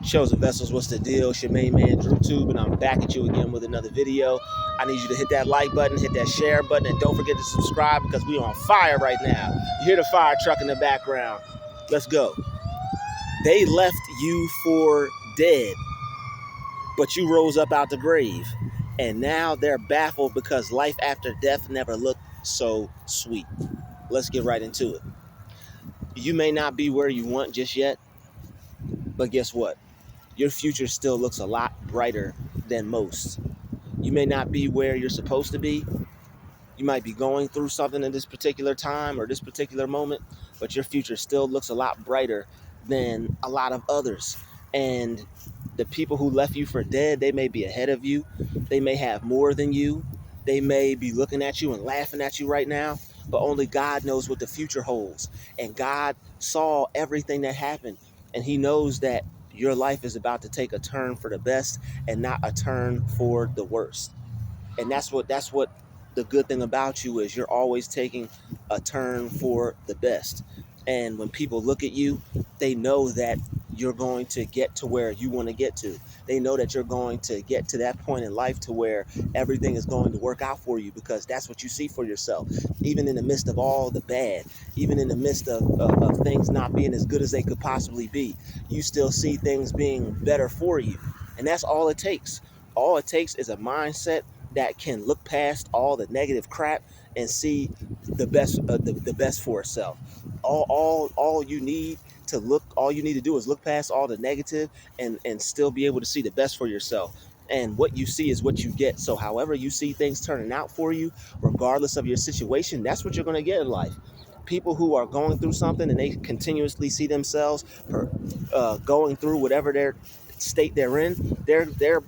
Chosen Vessels, what's the deal? It's your main man, Druuill, and I'm back at you again with another video. I need you to hit that like button, hit that share button, and don't forget to subscribe because we're on fire right now. You hear the fire truck in the background. Let's go. They left you for dead, but you rose up out the grave. And now they're baffled because life after death never looked so sweet. Let's get right into it. You may not be where you want just yet, but guess what? Your future still looks a lot brighter than most. You may not be where you're supposed to be. You might be going through something in this particular time or this particular moment, but your future still looks a lot brighter than a lot of others. And the people who left you for dead, they may be ahead of you. They may have more than you. They may be looking at you and laughing at you right now, but only God knows what the future holds. And God saw everything that happened, and he knows that your life is about to take a turn for the best and not a turn for the worst. And that's what the good thing about you is. You're always taking a turn for the best. And when people look at you, they know that you're going to get to where you want to get to. They know that you're going to get to that point in life to where everything is going to work out for you, because that's what you see for yourself. Even in the midst of all the bad, even in the midst of things not being as good as they could possibly be, you still see things being better for you. And that's all it takes. All it takes is a mindset that can look past all the negative crap and see the best, the best for itself. All you need to do is look past all the negative and still be able to see the best for yourself. And what you see is what you get. So however you see things turning out for you, regardless of your situation, that's what you're going to get in life. People who are going through something and they continuously see themselves going through whatever their state they're in, they're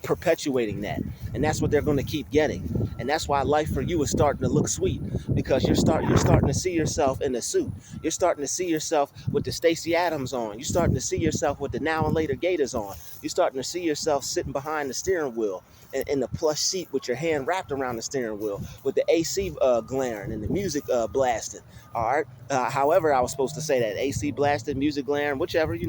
perpetuating that, and that's what they're going to keep getting. And that's why life for you is starting to look sweet, because you're starting to see yourself in the suit. You're starting to see yourself with the Stacey Adams on. You're starting to see yourself with the Now and Later Gators on. You're starting to see yourself sitting behind the steering wheel in the plush seat with your hand wrapped around the steering wheel, with the AC glaring and the music blasting. All right. However, I was supposed to say that AC blasted, music glaring, whichever you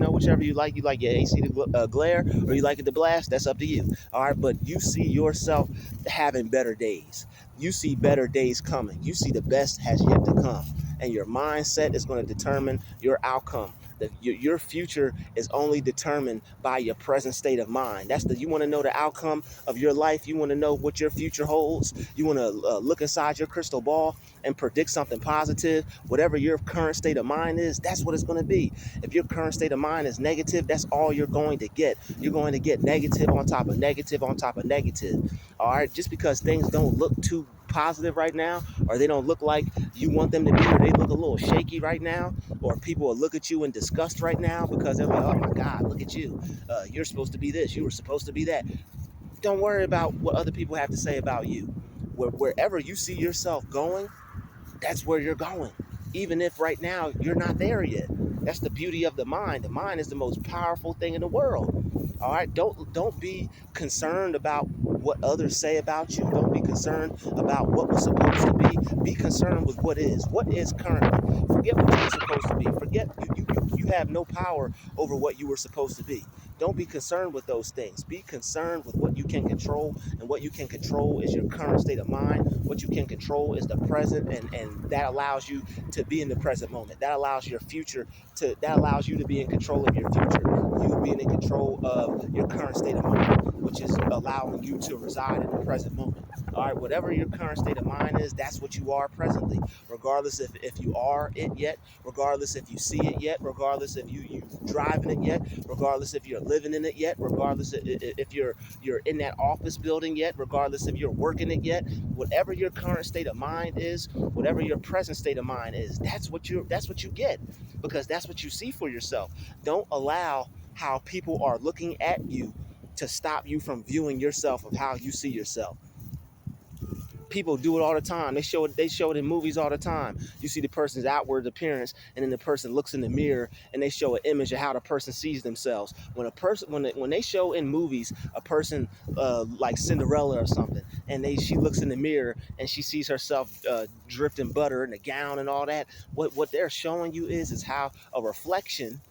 like. You like your AC to glare, or you like it to blast. That's up to you. All right. But you see yourself having better days. You see better days coming. You see the best has yet to come, and your mindset is going to determine your outcome. Your future is only determined by your present state of mind. You want to know the outcome of your life. You want to know what your future holds. You want to look inside your crystal ball and predict something positive. Whatever your current state of mind is, that's what it's going to be. If your current state of mind is negative, that's all you're going to get. You're going to get negative on top of negative on top of negative. All right, just because things don't look too positive right now, or they don't look like you want them to be, or they look a little shaky right now, or people will look at you in disgust right now because they're like, oh my God, look at you. You're supposed to be this. You were supposed to be that. Don't worry about what other people have to say about you. Wherever you see yourself going, that's where you're going. Even if right now you're not there yet. That's the beauty of the mind. The mind is the most powerful thing in the world. All right, don't be concerned about what others say about you. Don't be concerned about what was supposed to be. Be concerned with what is. What is currently. Forget what you were supposed to be. Forget you have no power over what you were supposed to be. Don't be concerned with those things. Be concerned with what you can control, and what you can control is your current state of mind. What you can control is the present, and that allows you to be in the present moment. That allows you to be in control of your future. You being in control of your current state of mind, which is allowing you to reside in the present moment. All right, whatever your current state of mind is, that's what you are presently. Regardless if you are it yet, regardless if you see it yet, regardless if you driving it yet, regardless if you're living in it yet, regardless if you're in that office building yet, regardless if you're working it yet, whatever your current state of mind is, whatever your present state of mind is, that's what you get, because that's what you see for yourself. Don't allow how people are looking at you to stop you from viewing yourself of how you see yourself. People do it all the time. They show it in movies all the time. You see the person's outward appearance, and then the person looks in the mirror and they show an image of how the person sees themselves. When they show in movies a person like Cinderella or something, and she looks in the mirror and she sees herself drifting butter in the gown and all that, what they're showing you is how a reflection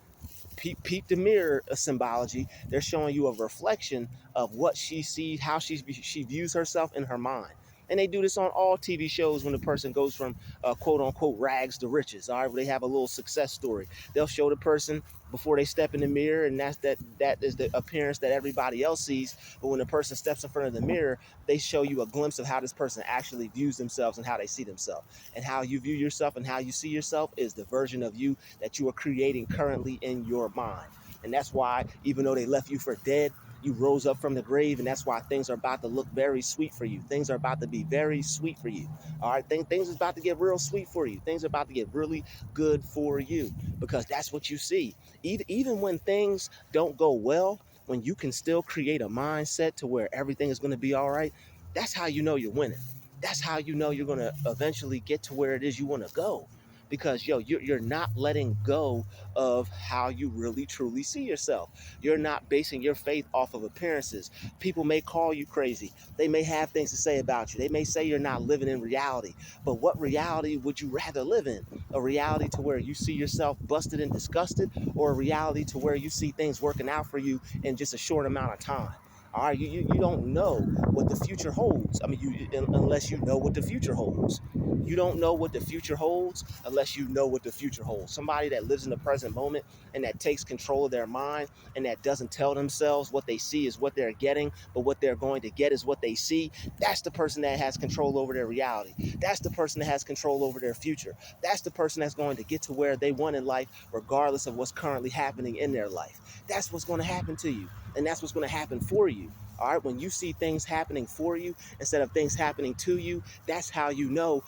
Peep the mirror symbology. They're showing you a reflection of what she sees, how she views herself in her mind. And they do this on all TV shows when the person goes from quote unquote rags to riches. All right, where they have a little success story. They'll show the person before they step in the mirror, and that is the appearance that everybody else sees. But when the person steps in front of the mirror, they show you a glimpse of how this person actually views themselves and how they see themselves. And how you view yourself and how you see yourself is the version of you that you are creating currently in your mind. And that's why, even though they left you for dead, you rose up from the grave, and that's why things are about to look very sweet for you. Things are about to be very sweet for you. All right, things are about to get real sweet for you. Things are about to get really good for you, because that's what you see. Even when things don't go well, when you can still create a mindset to where everything is going to be all right, that's how you know you're winning. That's how you know you're going to eventually get to where it is you want to go. Because you're not letting go of how you really truly see yourself. You're not basing your faith off of appearances. People may call you crazy. They may have things to say about you. They may say you're not living in reality. But what reality would you rather live in? A reality to where you see yourself busted and disgusted, or a reality to where you see things working out for you in just a short amount of time? All right, you don't know what the future holds. I mean, unless you know what the future holds. You don't know what the future holds unless you know what the future holds. Somebody that lives in the present moment and that takes control of their mind and that doesn't tell themselves what they see is what they're getting, but what they're going to get is what they see. That's the person that has control over their reality. That's the person that has control over their future. That's the person that's going to get to where they want in life, regardless of what's currently happening in their life. That's what's going to happen to you, and that's what's going to happen for you. All right, when you see things happening for you instead of things happening to you, that's how you know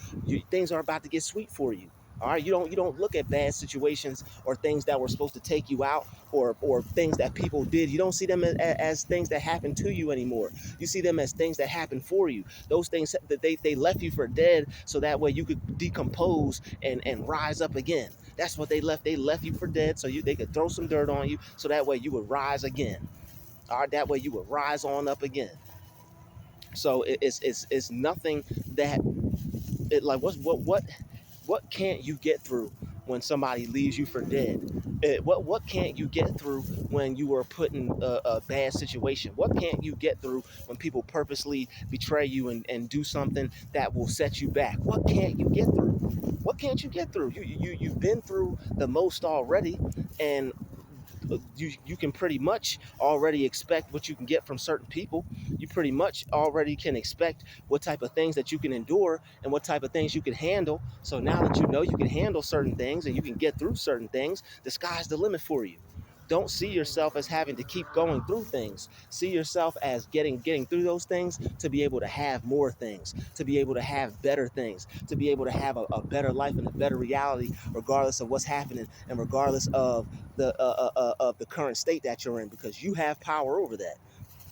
things are about to get sweet for you. All right, you don't look at bad situations or things that were supposed to take you out, or things that people did. You don't see them as things that happen to you anymore. You see them as things that happen for you. Those things that they left you for dead, so that way you could decompose and rise up again. That's what they left. They left you for dead, so they could throw some dirt on you, so that way you would rise again. All right, that way you would rise on up again. So it's nothing that it like what can't you get through when somebody leaves you for dead? What can't you get through when you were put in a bad situation? What can't you get through when people purposely betray you and do something that will set you back? What can't you get through? What can't you get through? You've been through the most already, and you can pretty much already expect what you can get from certain people. You pretty much already can expect what type of things that you can endure and what type of things you can handle. So now that you know you can handle certain things and you can get through certain things, the sky's the limit for you. Don't see yourself as having to keep going through things. See yourself as getting through those things to be able to have more things, to be able to have better things, to be able to have a better life and a better reality, regardless of what's happening and regardless of the current state that you're in, because you have power over that.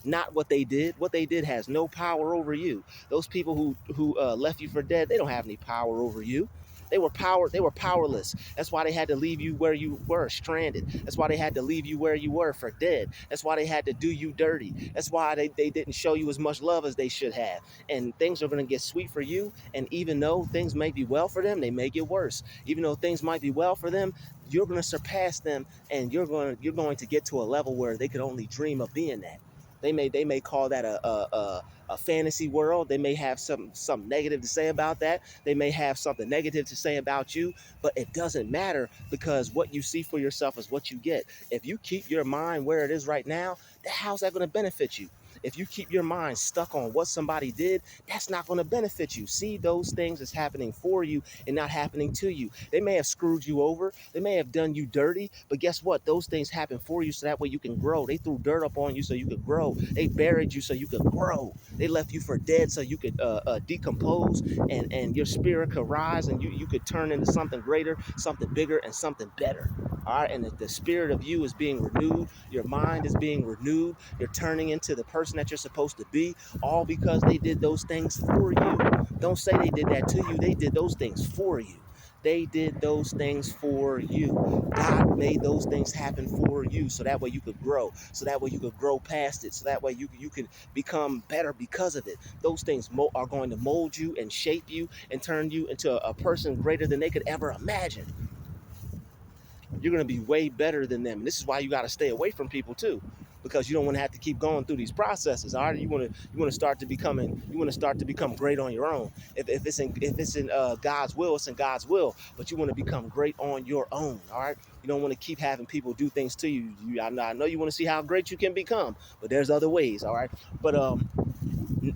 Not what they did. What they did has no power over you. Those people who left you for dead, they don't have any power over you. They were powerless. That's why they had to leave you where you were, stranded. That's why they had to leave you where you were for dead. That's why they had to do you dirty. That's why they didn't show you as much love as they should have. And things are going to get sweet for you. And even though things may be well for them, they may get worse. Even though things might be well for them, you're going to surpass them, and you're going to get to a level where they could only dream of being that. They may call that a fantasy world. They may have some negative to say about that. They may have something negative to say about you, but it doesn't matter, because what you see for yourself is what you get. If you keep your mind where it is right now, how's that going to benefit you? If you keep your mind stuck on what somebody did, that's not going to benefit you. See those things as happening for you and not happening to you. They may have screwed you over. They may have done you dirty, but guess what? Those things happen for you so that way you can grow. They threw dirt up on you so you could grow. They buried you so you could grow. They left you for dead so you could decompose, and your spirit could rise, and you could turn into something greater, something bigger, and something better. All right, and the spirit of you is being renewed. Your mind is being renewed. You're turning into the person that you're supposed to be, all because they did those things for you. Don't say they did that to you. They did those things for you. They did those things for you. God made those things happen for you, so that way you could grow, so that way you could grow past it, so that way you could become better because of it. Those things are going to mold you and shape you and turn you into a person greater than they could ever imagine. you're going to be way better than them. And this is why you got to stay away from people too, because you don't want to have to keep going through these processes. All right, you want to start to become great on your own. If it's in God's will, it's in God's will. But you want to become great on your own. All right, you don't want to keep having people do things to you. I know you want to see how great you can become, but there's other ways. All right, but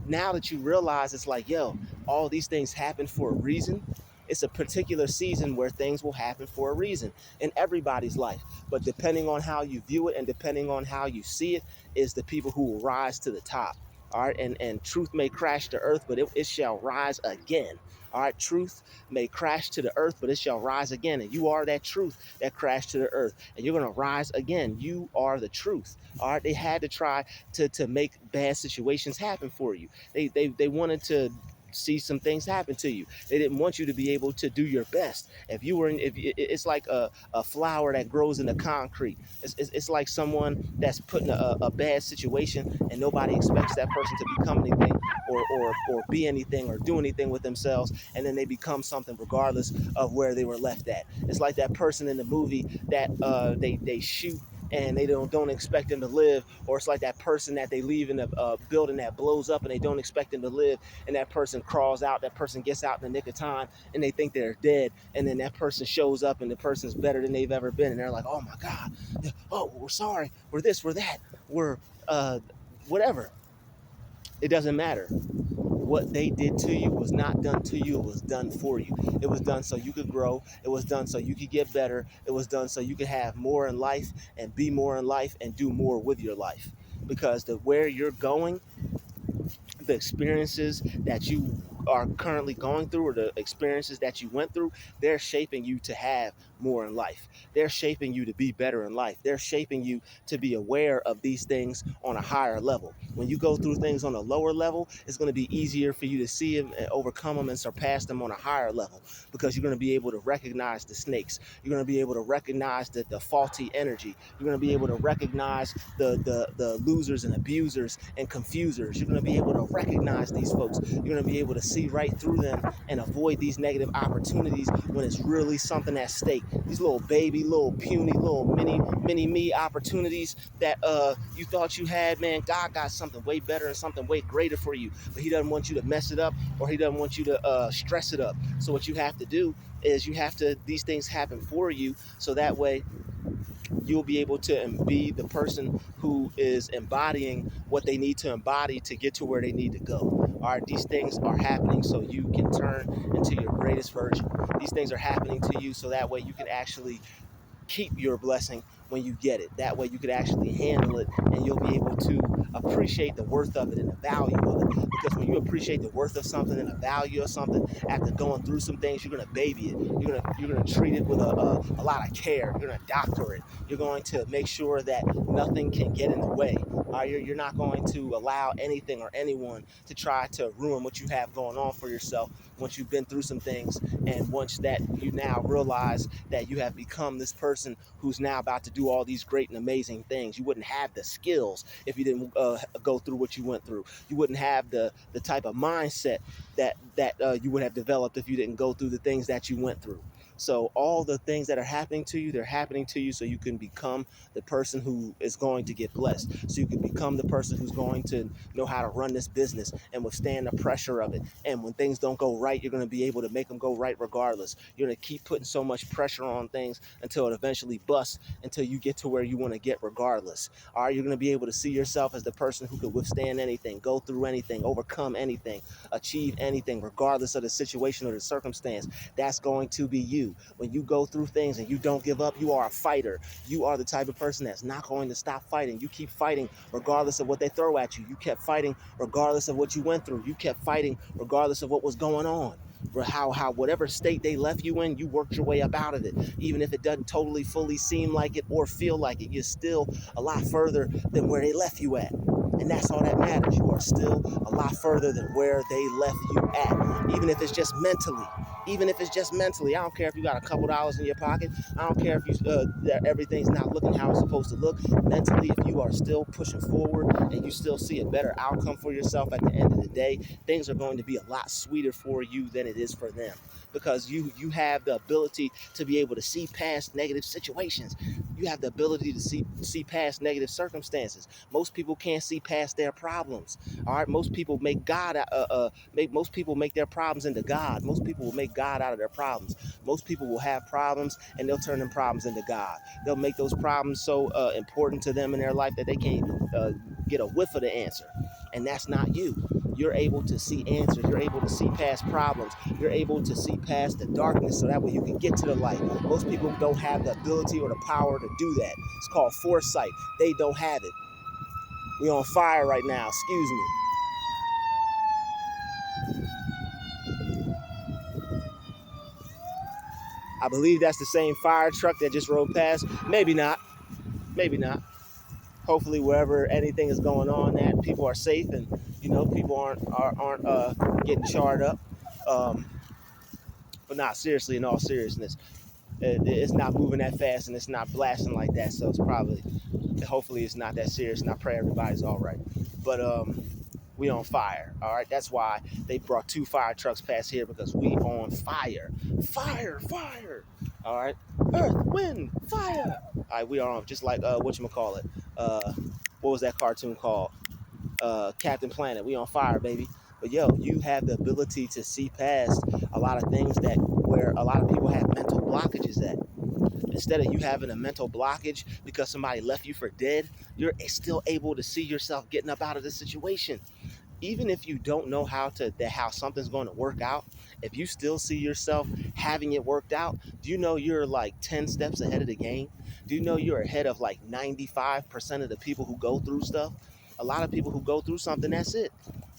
now that you realize it's like, yo, all these things happen for a reason. It's a particular season where things will happen for a reason in everybody's life. But depending on how you view it and depending on how you see it, is the people who will rise to the top. All right, and truth may crash to earth, but it shall rise again. All right, truth may crash to the earth, but it shall rise again. And you are that truth that crashed to the earth, and you're gonna rise again. You are the truth. All right, they had to try to make bad situations happen for you. They wanted to see some things happen to you. They didn't want you to be able to do your best. If you were in, if it's like a flower that grows in the concrete. It's like someone that's put in a bad situation and nobody expects that person to become anything or be anything or do anything with themselves, and then they become something regardless of where they were left at. It's like that person in the movie that they shoot and they don't expect them to live, or it's like that person that they leave in a building that blows up and they don't expect them to live, and that person crawls out, that person gets out in the nick of time, and they think they're dead, and then that person shows up and the person's better than they've ever been, and they're like, oh my God, oh, we're sorry, we're this, we're that, we're whatever. It doesn't matter. What they did to you was not done to you, it was done for you. It was done so you could grow, it was done so you could get better, it was done so you could have more in life and be more in life and do more with your life. Because where you're going, the experiences that you are currently going through or the experiences that you went through, they're shaping you to have more in life. They're shaping you to be better in life. They're shaping you to be aware of these things on a higher level. When you go through things on a lower level, it's going to be easier for you to see them and overcome them and surpass them on a higher level, because you're going to be able to recognize the snakes. You're going to be able to recognize the faulty energy. You're going to be able to recognize the losers and abusers and confusers. You're going to be able to recognize these folks. You're going to be able to see right through them and avoid these negative opportunities when it's really something at stake. These little baby, little puny, little mini me opportunities that you thought you had, man, God got something way better and something way greater for you, but he doesn't want you to mess it up, or he doesn't want you to stress it up. So what you have to do is these things happen for you, so that way you'll be able to be the person who is embodying what they need to embody to get to where they need to go. All right, these things are happening so you can turn into your greatest version. These things are happening to you so that way you can actually keep your blessing when you get it. That way you could actually handle it, and you'll be able to appreciate the worth of it and the value of it. Because when you appreciate the worth of something and the value of something after going through some things, you're gonna baby it. You're gonna treat it with a lot of care. You're gonna doctor it. You're going to make sure that nothing can get in the way. You're not going to allow anything or anyone to try to ruin what you have going on for yourself once you've been through some things, and once that you now realize that you have become this person who's now about to do all these great and amazing things. You wouldn't have the skills if you didn't go through what you went through. You wouldn't have the type of mindset that you would have developed if you didn't go through the things that you went through. So all the things that are happening to you, they're happening to you so you can become the person who is going to get blessed. So you can become the person who's going to know how to run this business and withstand the pressure of it. And when things don't go right, you're going to be able to make them go right regardless. You're going to keep putting so much pressure on things until it eventually busts, until you get to where you want to get regardless. All right, you're going to be able to see yourself as the person who could withstand anything, go through anything, overcome anything, achieve anything, regardless of the situation or the circumstance. That's going to be you. When you go through things and you don't give up, you are a fighter. You are the type of person that's not going to stop fighting. You keep fighting regardless of what they throw at you. You kept fighting regardless of what you went through. You kept fighting regardless of what was going on. How whatever state they left you in, you worked your way up out of it. Even if it doesn't totally fully seem like it or feel like it, you're still a lot further than where they left you at. And that's all that matters. You are still a lot further than where they left you at, even if it's just mentally. Even if it's just mentally. I don't care if you got a couple dollars in your pocket. I don't care if you that everything's not looking how it's supposed to look. Mentally, if you are still pushing forward and you still see a better outcome for yourself at the end of the day, things are going to be a lot sweeter for you than it is for them, because you have the ability to be able to see past negative situations. You have the ability to see past negative circumstances. Most people can't see past their problems. All right, most people make God most people make their problems into God. Most people will make God out of their problems. Most people will have problems and they'll turn them problems into God. They'll make those problems so important to them in their life that they can't get a whiff of the answer. And that's not you. You're able to see answers. You're able to see past problems. You're able to see past the darkness so that way you can get to the light. Most people don't have the ability or the power to do that. It's called foresight. They don't have it. We're on fire right now. Excuse me. I believe that's the same fire truck that just rode past. Maybe not. Maybe not. Hopefully, wherever anything is going on, that people are safe and people aren't getting charred up. Um, but not seriously. In all seriousness, it's not moving that fast and it's not blasting like that. So it's probably, hopefully, it's not that serious. And I pray everybody's all right. But we on fire. All right, that's why they brought 2 fire trucks past here, because we on fire. Fire. All right, earth, wind, fire. All right, we are on, just like whatchamacallit, what was that cartoon called, Captain Planet. We on fire, baby. But yo, you have the ability to see past a lot of things that where a lot of people have mental blockages at. Instead of you having a mental blockage because somebody left you for dead, you're still able to see yourself getting up out of the situation. Even if you don't know how something's going to work out, if you still see yourself having it worked out, do you know you're like 10 steps ahead of the game? Do you know you're ahead of like 95% of the people who go through stuff? A lot of people who go through something, that's it.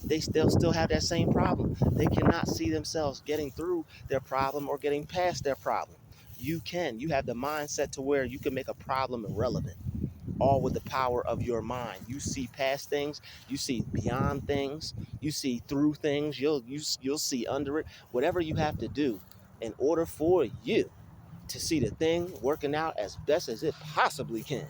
They still have that same problem. They cannot see themselves getting through their problem or getting past their problem. You can. You have the mindset to where you can make a problem irrelevant, all with the power of your mind. You see past things, you see beyond things, you see through things, you'll see under it. Whatever you have to do in order for you to see the thing working out as best as it possibly can,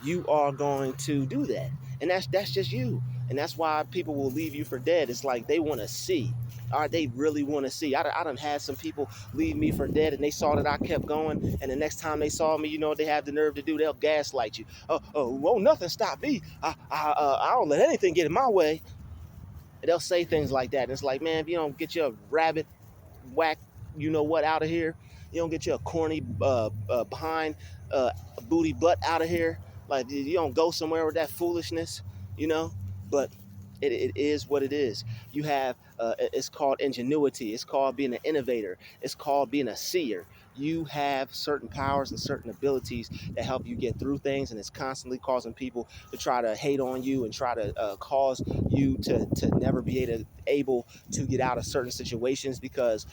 you are going to do that. And that's just you. And that's why people will leave you for dead. It's like they want to see. All right, they really want to see. I done had some people leave me for dead, and they saw that I kept going. And the next time they saw me, they have the nerve to do. They'll gaslight you. Won't nothing stop me. I don't let anything get in my way. And they'll say things like that. And it's like, man, if you don't get your rabbit whack, out of here. You don't get your corny behind booty butt out of here. Like, you don't go somewhere with that foolishness, you know. But it is what it is. You have it's called ingenuity. It's called being an innovator. It's called being a seer. You have certain powers and certain abilities that help you get through things, and it's constantly causing people to try to hate on you and try to cause you to never be able to get out of certain situations, because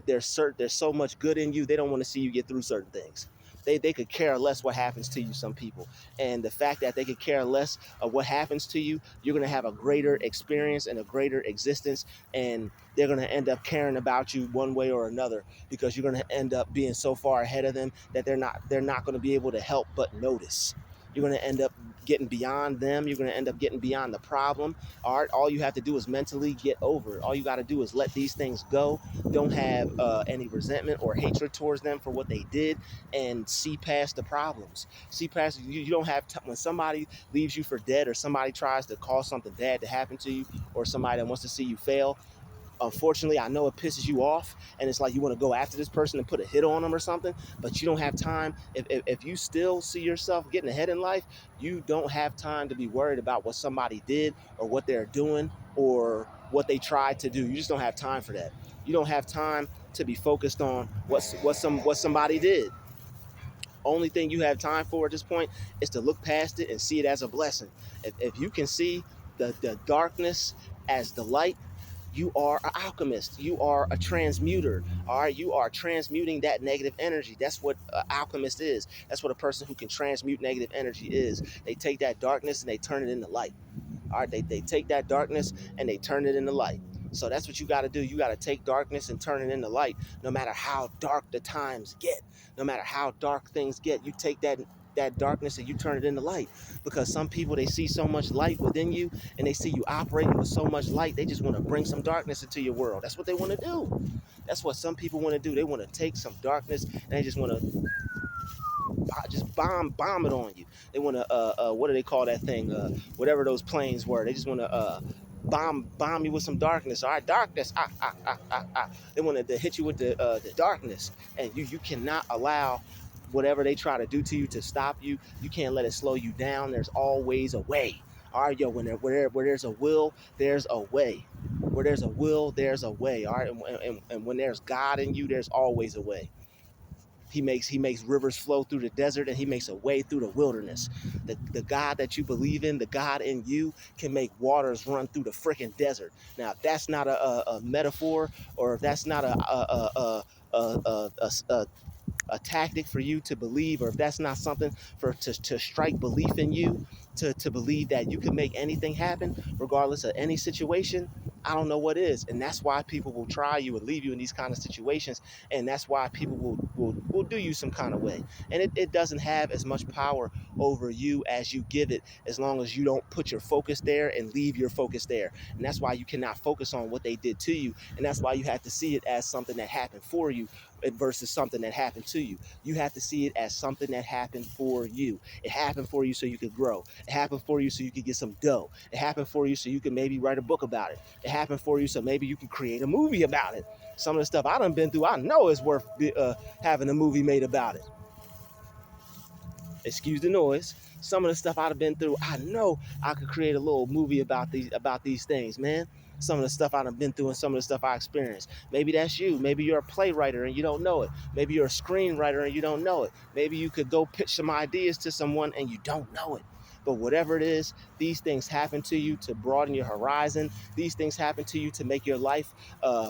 there's so much good in you. They don't want to see you get through certain things. They could care less what happens to you, some people. And the fact that they could care less of what happens to you, you're going to have a greater experience and a greater existence, and they're going to end up caring about you one way or another, because you're going to end up being so far ahead of them that they're not going to be able to help but notice. You're going to end up getting beyond them. You're going to end up getting beyond the problem. All you have to do is mentally get over it. All you got to do is let these things go. Don't have any resentment or hatred towards them for what they did, and see past the problems. See past, you don't have when somebody leaves you for dead, or somebody tries to cause something bad to happen to you, or somebody that wants to see you fail. Unfortunately, I know it pisses you off, and it's like you want to go after this person and put a hit on them or something, but you don't have time. If you still see yourself getting ahead in life, you don't have time to be worried about what somebody did or what they're doing or what they tried to do. You just don't have time for that. You don't have time to be focused on what somebody did. Only thing you have time for at this point is to look past it and see it as a blessing. If you can see the darkness as the light, you are an alchemist. You are a transmuter. All right, you are transmuting that negative energy. That's what an alchemist is. That's what a person who can transmute negative energy is. They take that darkness and they turn it into light. All right, they take that darkness and they turn it into light. So that's what you got to do. You got to take darkness and turn it into light. No matter how dark the times get, no matter how dark things get, you take that darkness and you turn it into light. Because some people, they see so much light within you, and they see you operating with so much light, they just want to bring some darkness into your world. That's what they want to do. That's what some people want to do. They want to take some darkness and they just want to just bomb it on you. They want to what do they call that thing? Whatever those planes were. They just want to bomb you with some darkness. All right, darkness. They want to hit you with the darkness, and you cannot allow whatever they try to do to you to stop you. You can't let it slow you down. There's always a way. All right, yo, where there's a will, there's a way. Where there's a will, there's a way. All right, and when there's God in you, there's always a way. He makes rivers flow through the desert, and he makes a way through the wilderness. The God that you believe in, the God in you, can make waters run through the freaking desert. Now, if that's not a metaphor, or if that's not a tactic for you to believe, or if that's not something to strike belief in you, to believe that you can make anything happen regardless of any situation, I don't know what is. And that's why people will try you and leave you in these kind of situations, and that's why people will do you some kind of way. And it doesn't have as much power over you as you give it, as long as you don't put your focus there and leave your focus there. And that's why you cannot focus on what they did to you, and that's why you have to see it as something that happened for you versus something that happened to you. You have to see it as something that happened for you. It happened for you so you could grow. It happened for you so you could get some dough. It happened for you so you could maybe write a book about it. It happened for you so maybe you can create a movie about it. Some of the stuff I done been through, I know it's worth having a movie made about it. Excuse the noise. Some of the stuff I've been through, I know I could create a little movie about these things, man. Some of the stuff I've been through and some of the stuff I experienced. Maybe that's you. Maybe you're a playwright and you don't know it. Maybe you're a screenwriter and you don't know it. Maybe you could go pitch some ideas to someone and you don't know it. But whatever it is, these things happen to you to broaden your horizon. These things happen to you to make your life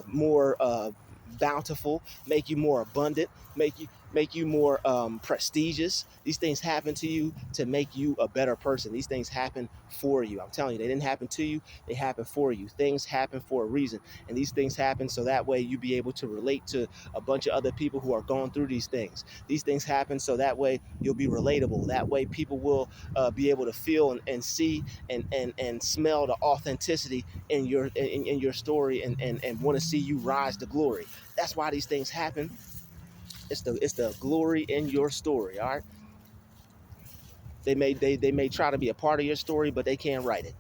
more bountiful, make you more abundant, make you more prestigious. These things happen to you to make you a better person. These things happen for you. I'm telling you, they didn't happen to you, they happen for you. Things happen for a reason, and these things happen so that way you be able to relate to a bunch of other people who are going through these things. These things happen so that way you'll be relatable. That way people will be able to feel and see and smell the authenticity in your story, and want to see you rise to glory. That's why these things happen. It's the glory in your story. All right. They may try to be a part of your story, but they can't write it.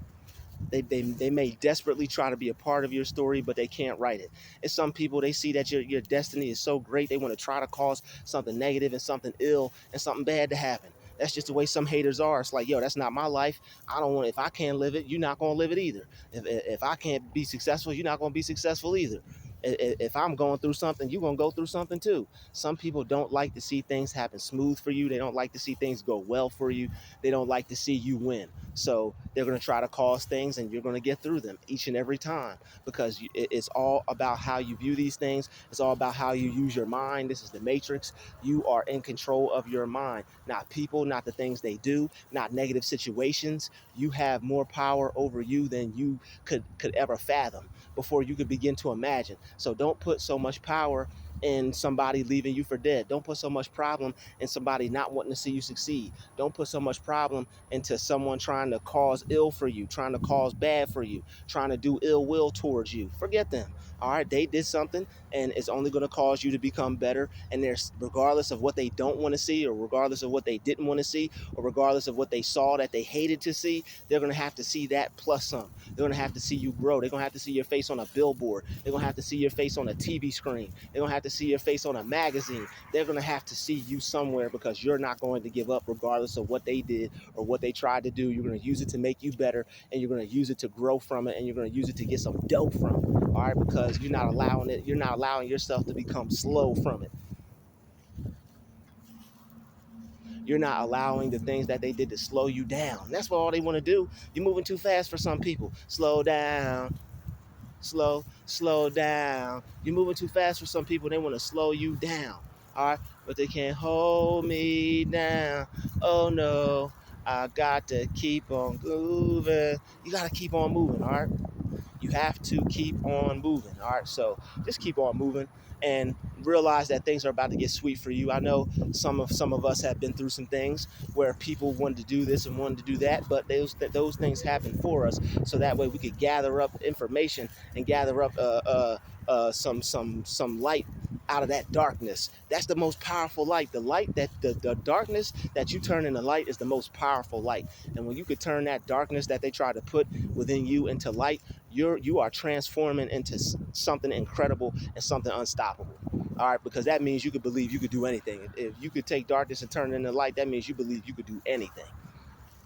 They may desperately try to be a part of your story, but they can't write it. And some people, they see that your destiny is so great, they want to try to cause something negative and something ill and something bad to happen. That's just the way some haters are. It's like, yo, that's not my life. I don't want. If I can't live it, you're not gonna live it either. If I can't be successful, you're not gonna be successful either. If I'm going through something, you're gonna go through something too. Some people don't like to see things happen smooth for you. They don't like to see things go well for you. They don't like to see you win. So they're going to try to cause things, and you're going to get through them each and every time, because it's all about how you view these things. It's all about how you use your mind. This is the matrix. You are in control of your mind, not people, not the things they do, not negative situations. You have more power over you than you could ever fathom before you could begin to imagine. So don't put so much power in somebody leaving you for dead. Don't put so much problem in somebody not wanting to see you succeed. Don't put so much problem into someone trying to cause ill for you, trying to cause bad for you, trying to do ill will towards you. Forget them. All right, they did something, and it's only going to cause you to become better. And there's, regardless of what they don't want to see, or regardless of what they didn't want to see, or regardless of what they saw that they hated to see, they're going to have to see that plus some. They're going to have to see you grow. They're going to have to see your face on a billboard. They're going to have to see your face on a TV screen. They're going to have to see your face on a magazine. They're going to have to see you somewhere, because you're not going to give up regardless of what they did or what they tried to do. You're going to use it to make you better, and you're going to use it to grow from it, and you're going to use it to get some dough from it. All right, because you're not allowing yourself to become slow from it. You're not allowing the things that they did to slow you down. That's what all they want to do. You're moving too fast for some people. Slow down. Slow down. You're moving too fast for some people. They want to slow you down. All right, but they can't hold me down. Oh no, I got to keep on moving. You got to keep on moving. All right. You have to keep on moving. All right, so just keep on moving and realize that things are about to get sweet for you. I know some of us have been through some things where people wanted to do this and wanted to do that, but those things happen for us, so that way we could gather up information and gather up some light out of that darkness. That's the most powerful light. The light that the darkness that you turn into light is the most powerful light. And when you could turn that darkness that they try to put within you into light, you are transforming into something incredible and something unstoppable. All right, because that means you could believe you could do anything. If you could take darkness and turn it into light, that means you believe you could do anything,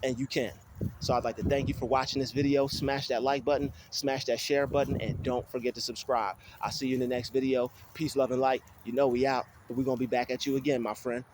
and you can. So I'd like to thank you for watching this video. Smash that like button, smash that share button, and don't forget to subscribe. I'll see you in the next video. Peace, love, and light. You know we out, but we're going to be back at you again, my friend.